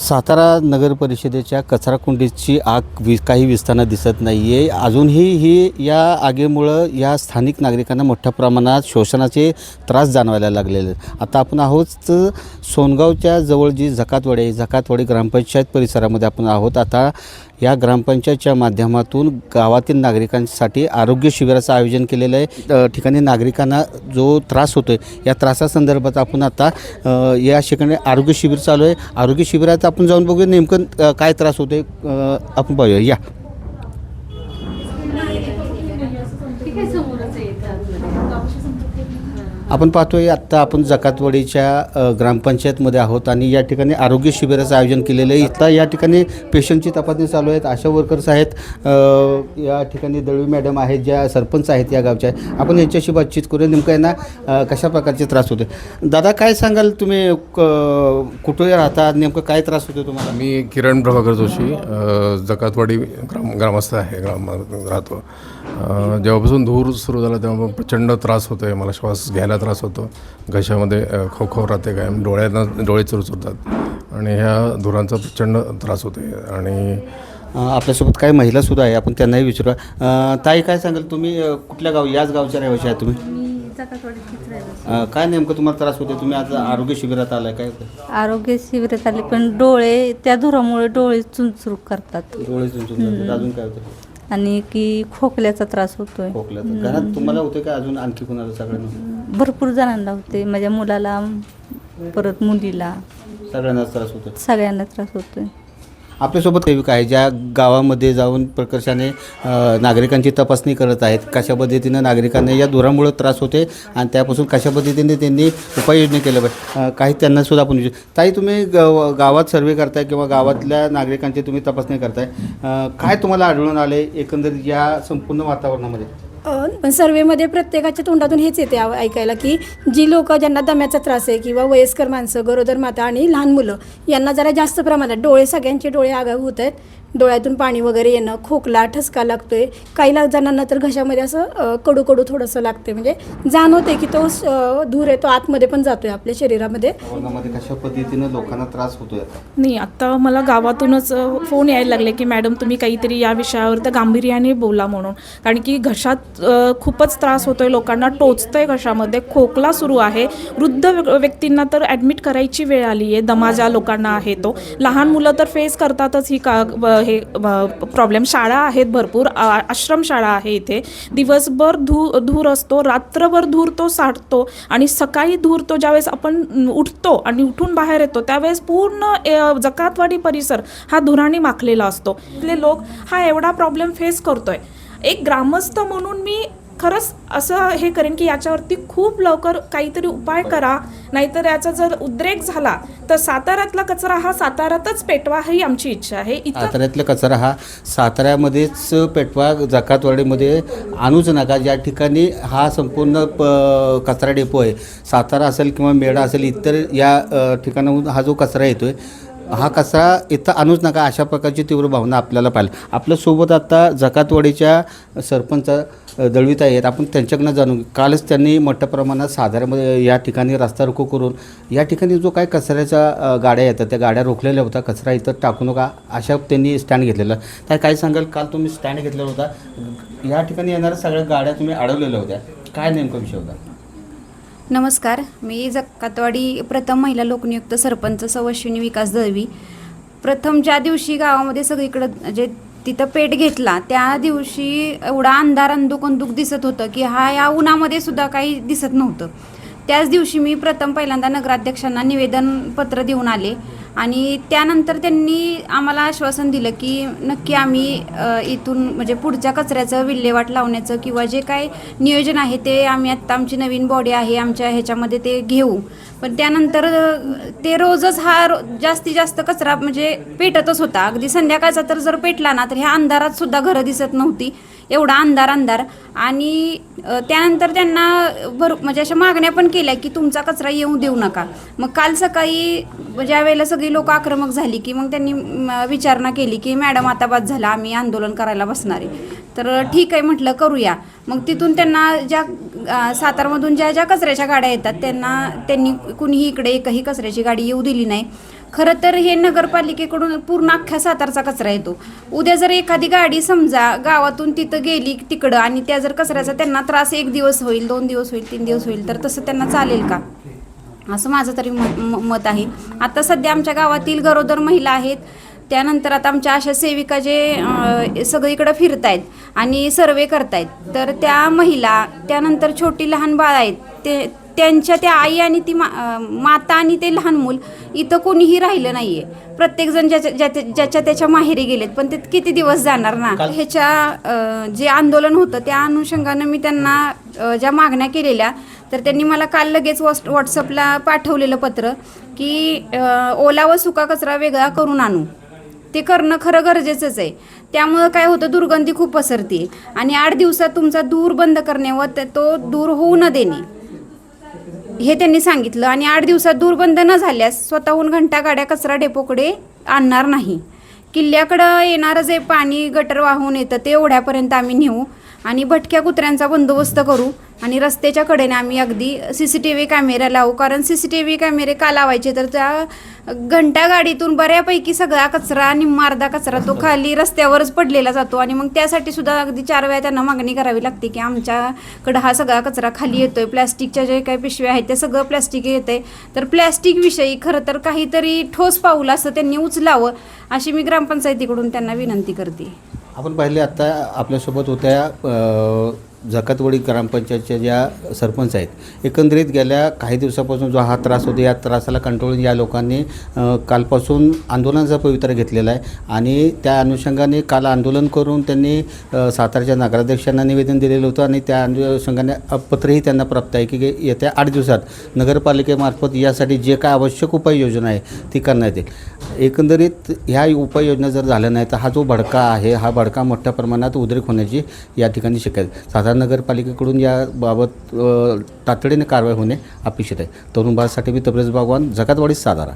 सातारा नगर परिषदेच्या कचराकुंडीची आग काही विस्तारानं दिसत नाही आहे. अजूनही ही या आगीमुळं या स्थानिक नागरिकांना मोठ्या प्रमाणात शोषणाचे त्रास जाणवायला लागलेले आहेत. आता आपण आहोत सोनगावच्या जवळ जी जकातवाडी आहे, जकातवाडी ग्रामपंचायत परिसरामध्ये आपण आहोत. आता या ग्रामपंचायतच्या माध्यमातून गावातील नागरिकांसाठी आरोग्य शिबिराचं आयोजन केलेलं आहे. ठिकाणी नागरिकांना जो त्रास होतो आहे या त्रासासंदर्भात आपण आता या ठिकाणी आरोग्य शिबिर चालू आहे. आरोग्य शिबिरात आपण जाऊन बघूया नेमकं काय त्रास होतो आहे आपण पाहूया. या आपण पाहतोय आत्ता आपण जकातवाडीच्या ग्रामपंचायतमध्ये आहोत आणि या ठिकाणी आरोग्य शिबिराचं आयोजन केलेलं आहे. इथं या ठिकाणी पेशंटची तपासणी चालू आहेत. आशा वर्कर्स आहेत, या ठिकाणी दळवी मॅडम आहेत, ज्या सरपंच आहेत या गावच्या. आपण यांच्याशी बातचीत करूया नेमकं यांना कशा प्रकारचे त्रास होते. दादा काय सांगाल, तुम्ही कुठे राहता, नेमकं काय त्रास होतो तुम्हाला? मी किरण प्रभाकर जोशी, जकातवाडी ग्रामस्थ आहे, राहतो. जेव्हापासून धूर सुरू झाला तेव्हा प्रचंड त्रास होतो आहे. मला श्वास घ्यायला त्रास होतो, घशामध्ये खोखो राहते, काय डोळे चुरचुरतात आणि ह्या धुरांचा प्रचंड त्रास होतो आहे. आणि आपल्यासोबत काही महिलासुद्धा आहे, आपण त्यांनाही विचारूया. ताई काय सांगाल, तुम्ही कुठल्या गाव, याच गावच्या रहिवासी आहे तुम्ही? काय नेमकं तुम्हाला त्रास होते? तुम्ही आज आरोग्य शिबिरात आलाय, काय आरोग्य शिबिरात आले पण डोळे, त्या धुरामुळे डोळे चुनचुर करतात, डोळे चुनचुन. अजून काय होतं? आणि की खोकल्याचा त्रास होतोय. खोकल्याचं घरात तुम्हाला होते का अजून आणखी कोणाला? सगळ्यांना, भरपूर जणांना होते, माझ्या मुलाला, परत मुलीला, सगळ्यांनाच त्रास होतो. सगळ्यांना त्रास होतोय. आपल्यासोबत सेविका आहे ज्या गावामध्ये जाऊन प्रकर्षाने नागरिकांची तपासणी करत आहेत. कशा पद्धतीनं नागरिकांना या धुरामुळे त्रास होते आणि त्यापासून कशा पद्धतीने त्यांनी उपाययोजना केल्या पाहिजे, काही त्यांनासुद्धा आपण विचारू. ताई, तुम्ही गावात सर्वे करताय किंवा गावातल्या नागरिकांची तुम्ही तपासणी करताय, काय तुम्हाला आढळून आले एकंदरीत या संपूर्ण वातावरणामध्ये? पण सर्वेमध्ये प्रत्येकाच्या तोंडातून हेच येते ऐकायला की जी लोक ज्यांना दम्याचा त्रास आहे किंवा वयस्कर माणसं, गरोदर माता आणि लहान मुलं यांना जरा जास्त प्रमाणात डोळे, सगळ्यांचे डोळे आगाऊ होत आहेत. डोळ्यातून पाणी वगैरे येणं, खोकला, ठसका लागतोय. काही जणांना तर घशामध्ये असं कडू कडू थोडंसं लागते, म्हणजे जाणवते की तो धूर आहे तो आतमध्ये पण जातोय आपल्या शरीरामध्ये. कशा पद्धतीनं लोकांना त्रास होतोय? नाही, आता मला गावातूनच फोन यायला लागले की मॅडम तुम्ही काहीतरी या विषयावर तर गांभीर्याने बोला म्हणून. कारण की घशात खूपच त्रास होतोय, लोकांना टोचतंय घशामध्ये, खोकला सुरू आहे. वृद्ध व्यक्तींना तर ॲडमिट करायची वेळ आली आहे, दमा ज्या लोकांना आहे तो. लहान मुलं तर फेस करतातच ही हे प्रॉब्लेम. शाळा आहेत भरपूर, आश्रमशाळा आहे इथे. दिवसभर धूर असतो, रात्रभर धूर तो साठतो आणि सकाळी धूर तो ज्यावेळेस आपण उठतो आणि उठून बाहेर येतो त्यावेळेस पूर्ण जकातवाडी परिसर हा धुराने माखलेला असतो. इथले लोक हा एवढा प्रॉब्लेम फेस करतोय. एक ग्रामस्थ म्हणून मी खरंच असं हे करेन की याच्यावरती खूप लवकर काहीतरी उपाय करा, नाहीतर याचा जर उद्रेक झाला तर साताऱ्यातला कचरा हा साताऱ्यातच पेटवा ही आमची इच्छा आहे. साताऱ्यातला कचरा हा साताऱ्यामध्येच पेटवा, जकातवाडीमध्ये आणूच नका. ज्या ठिकाणी हा संपूर्ण कचरा डेपो आहे, सातारा असेल किंवा मेढा असेल, इतर या ठिकाणाहून हा जो कचरा येतोय हा कचरा इथं आणूच नका, अशा प्रकारची तीव्र भावना आपल्याला पाहिजे. आपल्यासोबत आता जकातवाडीच्या सरपंच दळवीत आहेत, आपण त्यांच्याकडनं जाणून. कालच त्यांनी मोठ्या प्रमाणात साताऱ्यामध्ये या ठिकाणी रस्ता रोको करून या ठिकाणी जो काय कचऱ्याच्या गाड्या येतात त्या गाड्या रोखलेल्या होत्या. कचरा इथं टाकू नका अशा त्यांनी स्टँड घेतलेला. तर काय सांगाल, काल तुम्ही स्टँड घेतलेला होता, या ठिकाणी येणाऱ्या सगळ्या गाड्या तुम्ही अडवलेल्या होत्या, काय नेमका विषय होता? नमस्कार, मी जकातवाडी प्रथम महिला लोकनियुक्त सरपंच अश्विनी विकास दळवी. प्रथम ज्या दिवशी गावामध्ये सगळीकडं जे तिथं पेट घेतला त्या दिवशी एवढा अंधार अंधुक दिसत होतं की या उन्हामध्ये सुद्धा काही दिसत नव्हतं. त्याच दिवशी मी पहिल्यांदा नगराध्यक्षांना निवेदन पत्र देऊन आले आणि त्यानंतर त्यांनी आम्हाला आश्वासन दिलं की नक्की आम्ही इथून म्हणजे पुढच्या कचऱ्याचं विल्हेवाट लावण्याचं किंवा जे काय नियोजन आहे ते आम्ही आत्ता आमची नवीन बॉडी आहे आमच्या ह्याच्यामध्ये ते घेऊ. पण त्यानंतर ते रोजच हा जास्तीत जास्त कचरा म्हणजे पेटतच होता. अगदी संध्याकाळचा तर जर पेटला ना तर ह्या अंधारात सुद्धा घरं दिसत नव्हती, एवढा अंधार. आणि त्यानंतर त्यांना म्हणजे अशा मागण्या पण केल्या की तुमचा कचरा येऊ देऊ नका. मग काल सकाळी ज्या वेळेला सगळी लोक आक्रमक झाली की मग त्यांनी विचारणा केली की मॅडम आता बाद झाला, आम्ही आंदोलन करायला बसणार आहे. तर ठीक आहे म्हटलं करूया. मग तिथून त्यांना ज्या सातारमधून ज्या कचऱ्याच्या गाड्या येतात त्यांनी कुणीही इकडे एकही कचऱ्याची गाडी येऊ दिली नाही. खरं तर हे नगरपालिकेकडून पूर्ण अख्ख्या सातारचा कचरा येतो. उद्या जर एखादी गाडी समजा गावातून तिथं गेली तिकडं आणि त्या जर कचऱ्याचा त्यांना त्रास 1 दिवस होईल, 2 दिवस होईल, 3 दिवस होईल, तर तसं त्यांना चालेल का? असं माझं तरी मत आहे. आता सध्या आमच्या गावातील गरोदर महिला आहेत, त्यानंतर आता आमच्या आशा सेविका जे सगळीकडे फिरत आहेत आणि सर्वे करतायत, तर त्या महिला, त्यानंतर छोटी लहान बाळ आहेत, त्यांच्या त्या आई आणि ती माता आणि ते लहान मूल इथं कोणीही राहिलं नाही आहे. प्रत्येकजण ज्याच्या त्याच्या माहेरी गेलेत, पण ते किती दिवस जाणार ना. ह्याच्या जे आंदोलन होतं त्या अनुषंगानं मी त्यांना ज्या मागण्या केलेल्या, तर त्यांनी मला काल लगेच व्हॉट्सअपला पाठवलेलं पत्र की ओला व सुका कचरा वेगळा करून आणू. ते करणं खरं गरजेचंच आहे. त्यामुळं काय होतं, दुर्गंधी खूप पसरते आणि 8 दिवसात तुमचा धूर बंद करणे व तो दूर होऊ न देणे हे त्यांनी सांगितलं. आणि 8 दिवसात धूर बंद न झाल्यास स्वतःहून घंटागाड्या कचरा डेपोकडे आणणार नाही. किल्ल्याकडं येणारं जे पाणी गटर वाहून येतं ते ओढ्यापर्यंत आम्ही नेऊ आणि भटक्या कुत्र्यांचा बंदोबस्त करू आणि रस्त्याच्या कडेने आम्ही अगदी CCTV कॅमेरा लावू. कारण CCTV कॅमेरे का लावायचे, तर त्या घंटा गाडीतून बऱ्यापैकी सगळा कचरा, निम्मा अर्धा कचरा तो खाली रस्त्यावरच पडलेला जातो आणि मग त्यासाठी सुद्धा अगदी 4 वेळा त्यांना मागणी करावी लागते की आमच्याकडं हा सगळा कचरा खाली येतोय. प्लॅस्टिकच्या जे काही पिशव्या आहेत ते सगळं प्लॅस्टिक येतंय. तर प्लॅस्टिकविषयी खरं तर काहीतरी ठोस पाऊल असं त्यांनी उचलावं अशी मी ग्रामपंचायतीकडून त्यांना विनंती करते. आपण पाहिले आत्ता आपल्यासोबत होत्या जकातवाडी ग्रामपंचायतच्या ज्या सरपंच आहेत, एकंदरीत गेल्या काही दिवसापासून जो हा त्रास होतो, या त्रासाला कंट्रोल या लोकांनी कालपासून आंदोलनाचा पवित्रा घेतलेला आहे आणि त्या अनुषंगाने काल आंदोलन करून त्यांनी सातारच्या नगराध्यक्षांना निवेदन दिलेलं होतं आणि त्या अनुषंगाने पत्रही त्यांना प्राप्त आहे की येत्या 8 दिवसात नगरपालिकेमार्फत यासाठी जे काय आवश्यक उपाययोजना आहे ती करण्यात येईल. एकंदरीत ह्या उपाययोजना जर झाल्या नाही तर हा जो भडका आहे, हा भडका मोठ्या प्रमाणात उद्रेक होण्याची या ठिकाणी शक्यता आहे. सातारा नगरपालिकेकडून याबाबत तातडीने कारवाई होणे अपेक्षित आहे. तरुण भारतसाठी मी तब्रेज बागवान, जकातवाडी, सातारा.